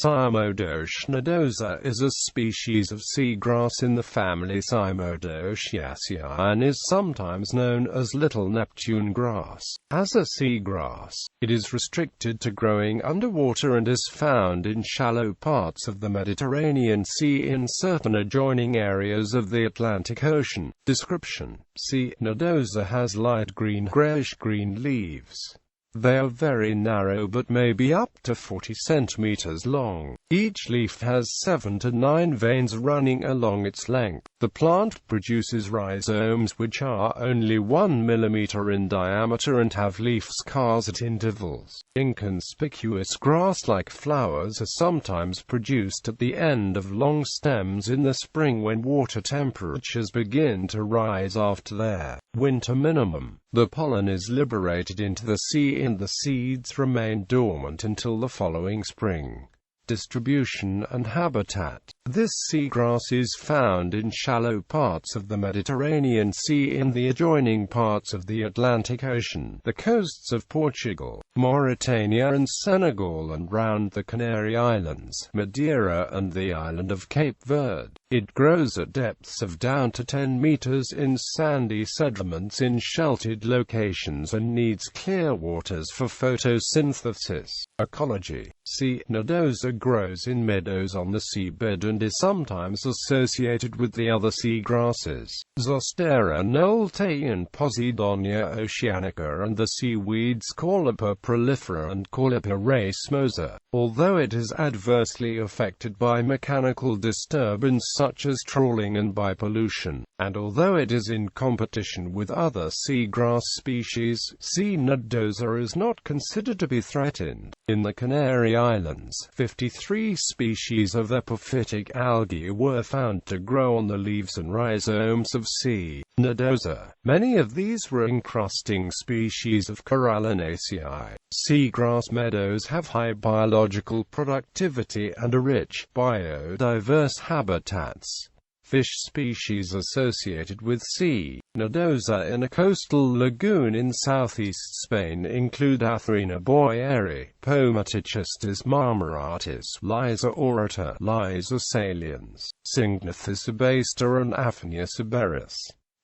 Cymodoceaceae nodosa is a species of seagrass in the family Cymodoceaceae and is sometimes known as little Neptune grass. As a seagrass, it is restricted to growing underwater and is found in shallow parts of the Mediterranean Sea in certain adjoining areas of the Atlantic Ocean. Description: C. nodosa has light green grayish-green leaves. They are very narrow but may be up to 40 centimeters long. Each leaf has 7 to 9 veins running along its length. The plant produces rhizomes which are only 1 millimeter in diameter and have leaf scars at intervals. Inconspicuous grass-like flowers are sometimes produced at the end of long stems in the spring when water temperatures begin to rise after their winter minimum. The pollen is liberated into the sea and the seeds remain dormant until the following spring. Distribution and habitat. This seagrass is found in shallow parts of the Mediterranean Sea in the adjoining parts of the Atlantic Ocean, the coasts of Portugal, Mauritania and Senegal and round the Canary Islands, Madeira and the island of Cape Verde. It grows at depths of down to 10 meters in sandy sediments in sheltered locations and needs clear waters for photosynthesis. Ecology. C. nodosa grows in meadows on the seabed and is sometimes associated with the other seagrasses, Zostera noletei and Posidonia oceanica, and the seaweeds Caulipa prolifera and Caulipa racemosa. Although it is adversely affected by mechanical disturbance such as trawling and by pollution, and although it is in competition with other seagrass species, C. nodosa is not considered to be threatened. In the Canary Islands, 53 species of epiphytic algae were found to grow on the leaves and rhizomes of C. nodosa. Many of these were encrusting species of Corallinaceae. Seagrass meadows have high biological productivity and a rich, biodiverse habitats. Fish species associated with C. nodosa in a coastal lagoon in southeast Spain include Athrina boyeri, Pomaticestis marmoratis, Lysa aurata, Lysa saliens, Syngnathes abasta and Aphania siberis.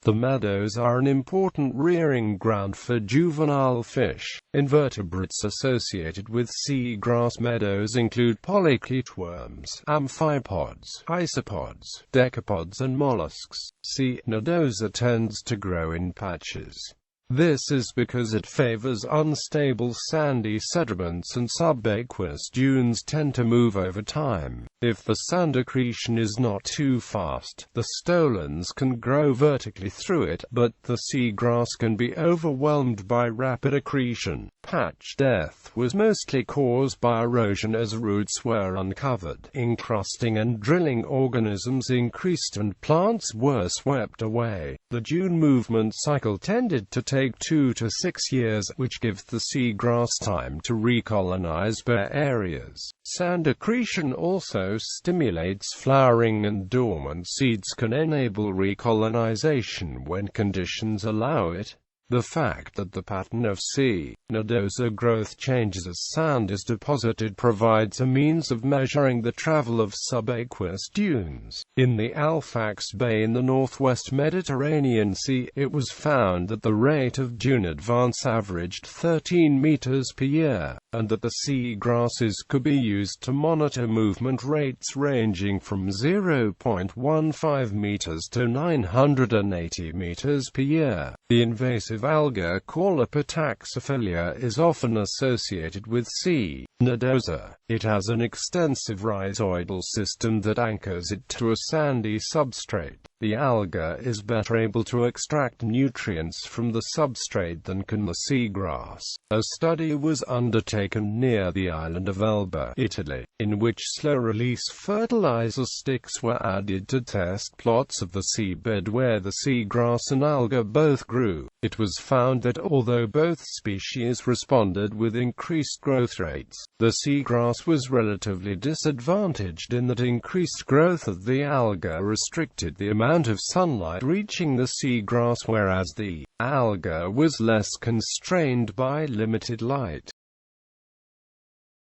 The meadows are an important rearing ground for juvenile fish. Invertebrates associated with seagrass meadows include polychaete worms, amphipods, isopods, decapods and mollusks. C. nodosa tends to grow in patches. This is because it favors unstable sandy sediments and subaqueous dunes tend to move over time. If the sand accretion is not too fast, the stolons can grow vertically through it, but the seagrass can be overwhelmed by rapid accretion. Patch death was mostly caused by erosion as roots were uncovered. Encrusting and drilling organisms increased and plants were swept away. The dune movement cycle tended to take 2 to 6 years, which gives the seagrass time to recolonize bare areas. Sand accretion also stimulates flowering, and dormant seeds can enable recolonization when conditions allow it. The fact that the pattern of C. nodosa growth changes as sand is deposited provides a means of measuring the travel of subaqueous dunes. In the Alfax Bay in the northwest Mediterranean Sea, it was found that the rate of dune advance averaged 13 meters per year, and that the seagrasses could be used to monitor movement rates ranging from 0.15 meters to 980 meters per year. The invasive alga Caulipa taxophilia is often associated with C. nodosa. It has an extensive rhizoidal system that anchors it to a sandy substrate. The alga is better able to extract nutrients from the substrate than can the seagrass. A study was undertaken near the island of Elba, Italy, in which slow-release fertilizer sticks were added to test plots of the seabed where the seagrass and alga both grew. It was found that although both species responded with increased growth rates, the seagrass was relatively disadvantaged in that increased growth of the alga restricted the amount of sunlight reaching the seagrass, whereas the alga was less constrained by limited light.